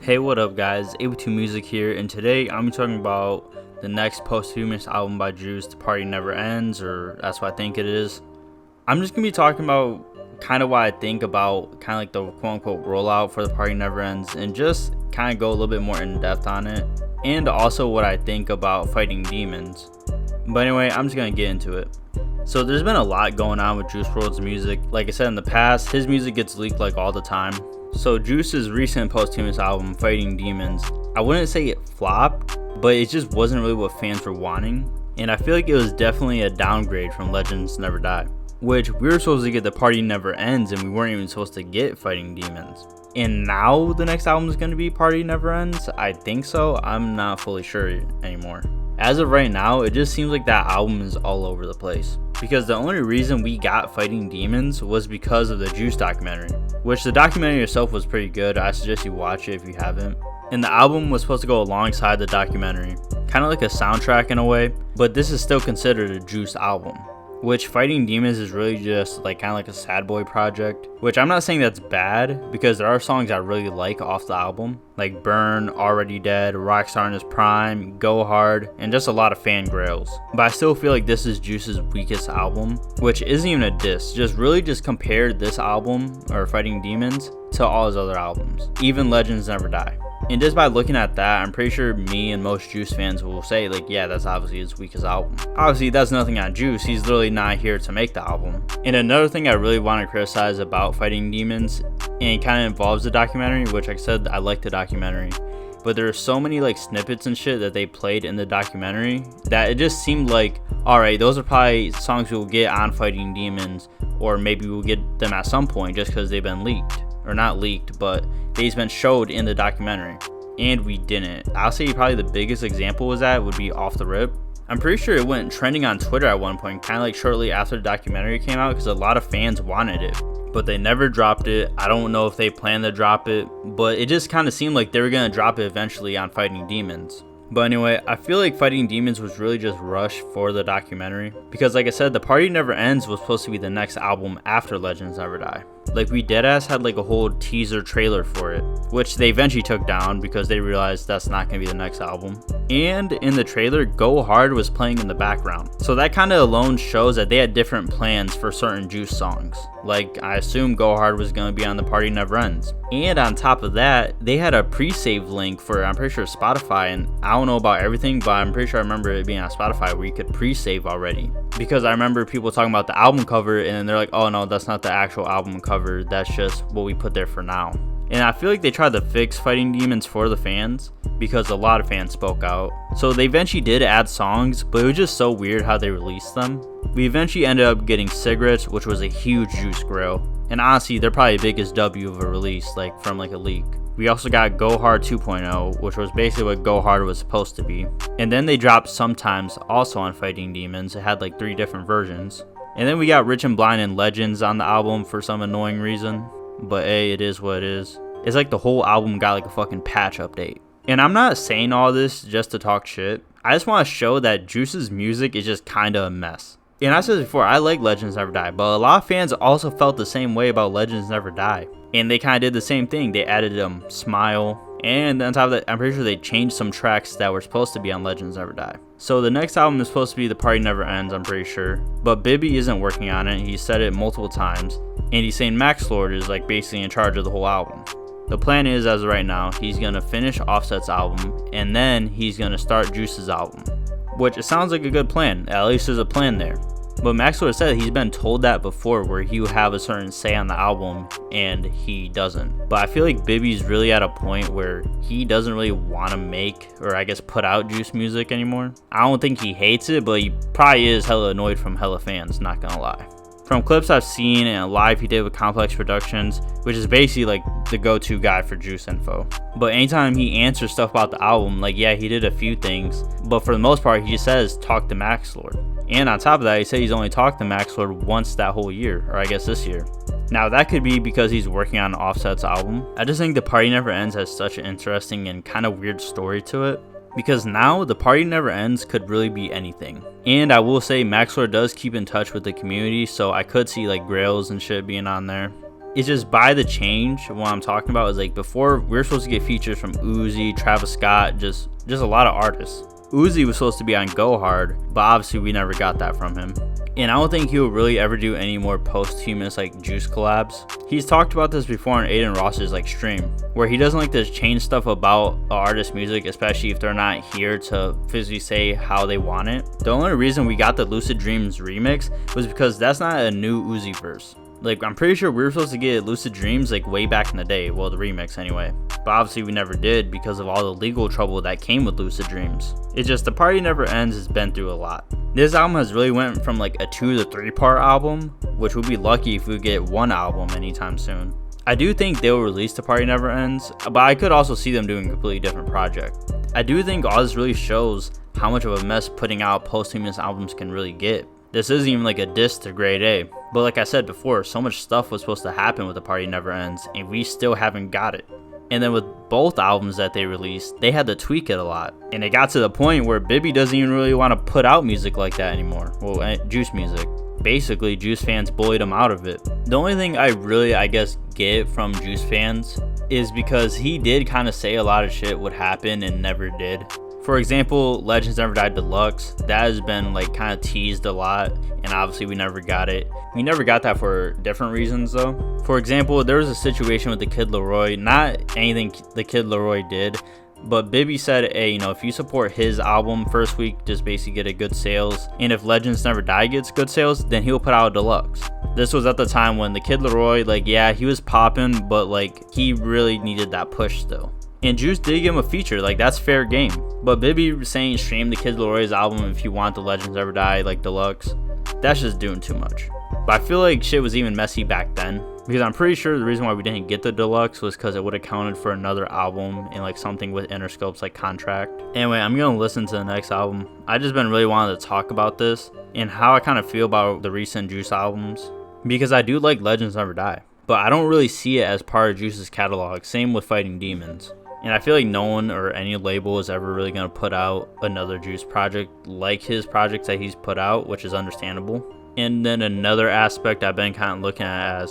Hey, what up guys, AB2 Music here, and today I'm talking about the next posthumous album by Juice, The Party Never Ends, or that's what I think it is. I'm just going to be talking about kind of what I think about kind of like the quote-unquote rollout for The Party Never Ends, and just kind of go a little bit more in depth on it, and also what I think about fighting demons. But anyway, I'm just going to get into it. So there's been a lot going on with Juice WRLD's music. Like I said in the past, his music gets leaked like all the time. So Juice's recent posthumous album, Fighting Demons, I wouldn't say it flopped, but it just wasn't really what fans were wanting. And I feel like it was definitely a downgrade from Legends Never Die, which we were supposed to get The Party Never Ends, and we weren't even supposed to get Fighting Demons. And now the next album is going to be Party Never Ends? I think so. I'm not fully sure anymore. As of right now, it just seems like that album is all over the place. Because the only reason we got Fighting Demons was because of the Juice documentary, which the documentary itself was pretty good. I suggest you watch it if you haven't. And the album was supposed to go alongside the documentary, kind of like a soundtrack in a way, but this is still considered a Juice album. Which Fighting Demons is really just like kind of like a sad boy project, which I'm not saying that's bad, because there are songs I really like off the album, like Burn, Already Dead, Rockstar in His Prime, Go Hard, and just a lot of fan grails. But I still feel like this is Juice's weakest album, which isn't even a diss, just compared this album, or Fighting Demons, to all his other albums, even Legends Never Die. And just by looking at that, I'm pretty sure me and most Juice fans will say, like, yeah, that's obviously his weakest album. Obviously, that's nothing on Juice. He's literally not here to make the album. And another thing I really want to criticize about Fighting Demons, and it kind of involves the documentary, which like I said, I like the documentary, but there are so many like snippets and shit that they played in the documentary that it just seemed like, alright, those are probably songs we'll get on Fighting Demons, or maybe we'll get them at some point just because they've been leaked. Or not leaked, but they've been showed in the documentary, and we didn't. I'll say probably the biggest example was that would be Off the Rip. I'm pretty sure it went trending on Twitter at one point, kind of like shortly after the documentary came out, because a lot of fans wanted it, but they never dropped it. I don't know if they plan to drop it, but it just kind of seemed like they were going to drop it eventually on Fighting Demons. But anyway, I feel like Fighting Demons was really just rushed for the documentary, because like I said, The Party Never Ends was supposed to be the next album after Legends Never Die. Like, we deadass had like a whole teaser trailer for it, which they eventually took down because they realized that's not going to be the next album. And in the trailer, Go Hard was playing in the background. So that kind of alone shows that they had different plans for certain Juice songs. Like, I assume Go Hard was going to be on The Party Never Ends. And on top of that, they had a pre-save link for, I'm pretty sure, Spotify. And I don't know about everything, but I'm pretty sure I remember it being on Spotify where you could pre-save already. Because I remember people talking about the album cover, and then they're like, oh no, that's not the actual album cover, that's just what we put there for now. And I feel like they tried to fix Fighting Demons for the fans, because a lot of fans spoke out. So they eventually did add songs, but it was just so weird how they released them. We eventually ended up getting Cigarettes, which was a huge Juice grill, and honestly, they're probably the biggest W of a release, like from like a leak. We also got Go Hard 2.0, which was basically what Go Hard was supposed to be. And then they dropped Sometimes, also on Fighting Demons. It had like 3 different versions. And then we got Rich and Blind and Legends on the album for some annoying reason. But hey, it is what it is. It's like the whole album got like a fucking patch update. And I'm not saying all this just to talk shit. I just want to show that Juice's music is just kinda a mess. And I said before, I like Legends Never Die, but a lot of fans also felt the same way about Legends Never Die. And they kind of did the same thing. They added Smile, and on top of that, I'm pretty sure they changed some tracks that were supposed to be on Legends Never Die. So the next album is supposed to be The Party Never Ends, I'm pretty sure. But Bibby isn't working on it. He said it multiple times, and he's saying Max Lord is like basically in charge of the whole album. The plan is, as of right now, he's gonna finish Offset's album, and then he's gonna start Juice's album. Which it sounds like a good plan. At least there's a plan there. But Max Lord said he's been told that before, where he would have a certain say on the album and he doesn't. But I feel like Bibby's really at a point where he doesn't really want to make, or I guess put out Juice music anymore. I don't think he hates it, but he probably is hella annoyed from hella fans, not gonna lie. From clips I've seen and a live he did with Complex Productions, which is basically like the go-to guy for Juice info. But anytime he answers stuff about the album, like yeah, he did a few things, but for the most part he just says talk to Max Lord. And on top of that, he said he's only talked to Max Lord once that whole year, or I guess this year. Now that could be because he's working on Offset's album. I just think The Party Never Ends has such an interesting and kind of weird story to it, because now The Party Never Ends could really be anything. And I will say Max Lord does keep in touch with the community, so I could see like Grails and shit being on there. It's just by the change. What I'm talking about is like before we were supposed to get features from Uzi, Travis Scott, just a lot of artists. Uzi was supposed to be on Go Hard, but obviously we never got that from him. And I don't think he will really ever do any more posthumous like Juice collabs. He's talked about this before on Aiden Ross's like stream, where he doesn't like to change stuff about an artist's music, especially if they're not here to physically say how they want it. The only reason we got the Lucid Dreams remix was because that's not a new Uzi verse. Like, I'm pretty sure we were supposed to get Lucid Dreams like way back in the day, well, the remix anyway, but obviously we never did because of all the legal trouble that came with Lucid Dreams. It's just The Party Never Ends has been through a lot. This album has really went from like a 2 to 3 part album, which would be lucky if we get one album anytime soon. I do think they will release The Party Never Ends, but I could also see them doing a completely different project. I do think all this really shows how much of a mess putting out posthumous albums can really get. This isn't even like a diss to Grade A, but like I said before, so much stuff was supposed to happen with The Party Never Ends, and we still haven't got it. And then with both albums that they released, they had to tweak it a lot. And it got to the point where Bibby doesn't even really want to put out music like that anymore. Well, Juice music. Basically, Juice fans bullied him out of it. The only thing I really, I guess, get from Juice fans is because he did kind of say a lot of shit would happen and never did. For example, Legends Never Die Deluxe, that has been like kind of teased a lot, and obviously we never got it. We never got that for different reasons though. For example, there was a situation with the Kid Laroi, not anything the Kid Laroi did, but Bibby said, hey, you know, if you support his album first week, just basically get a good sales, and if Legends Never Die gets good sales, then he'll put out a deluxe. This was at the time when the Kid Laroi, like, yeah, he was popping, but like he really needed that push still. And Juice did give him a feature, like that's fair game. But Bibby saying stream the Kid Laroi's album if you want the Legends Never Die like deluxe, that's just doing too much. But I feel like shit was even messy back then, because I'm pretty sure the reason why we didn't get the deluxe was because it would have counted for another album and like something with Interscope's like contract. Anyway, I'm gonna listen to the next album. I just been really wanting to talk about this and how I kind of feel about the recent Juice albums, because I do like Legends Never Die, but I don't really see it as part of Juice's catalog. Same with Fighting Demons. And I feel like no one or any label is ever really going to put out another Juice project like his projects that he's put out, which is understandable. And then another aspect I've been kind of looking at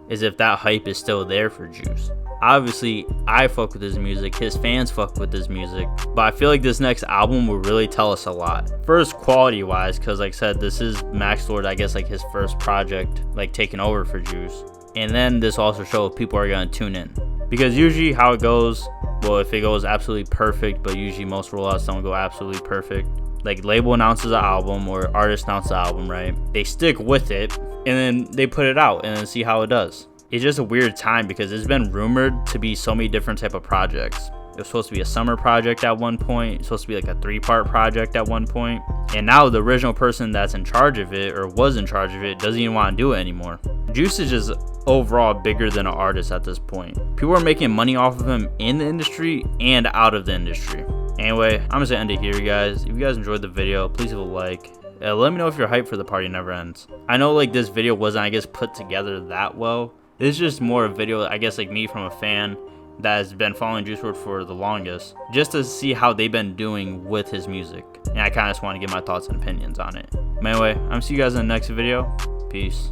is if that hype is still there for Juice. Obviously, I fuck with his music, his fans fuck with his music, but I feel like this next album will really tell us a lot. First, quality-wise, because like I said, this is Max Lord, I guess, like his first project, like taking over for Juice. And then this also shows people are going to tune in. Because usually how it goes, well, if it goes absolutely perfect, but usually most rollouts don't go absolutely perfect. Like label announces an album or artist announces an album, right? They stick with it and then they put it out and then see how it does. It's just a weird time because it's been rumored to be so many different type of projects. It was supposed to be a summer project at one point. It's supposed to be like a 3-part project at one point. And now the original person that's in charge of it or was in charge of it doesn't even want to do it anymore. Juice is just overall bigger than an artist at this point. People are making money off of him in the industry and out of the industry. Anyway, I'm just gonna end it here, guys. If you guys enjoyed the video, please leave a like. Let me know if you're hyped for The Party Never Ends. I know like this video wasn't, I guess, put together that well. It's just more a video, I guess, like me from a fan that has been following Juice WRLD for the longest, just to see how they've been doing with his music. And I kind of just want to get my thoughts and opinions on it. But anyway, I'm gonna see you guys in the next video. Peace.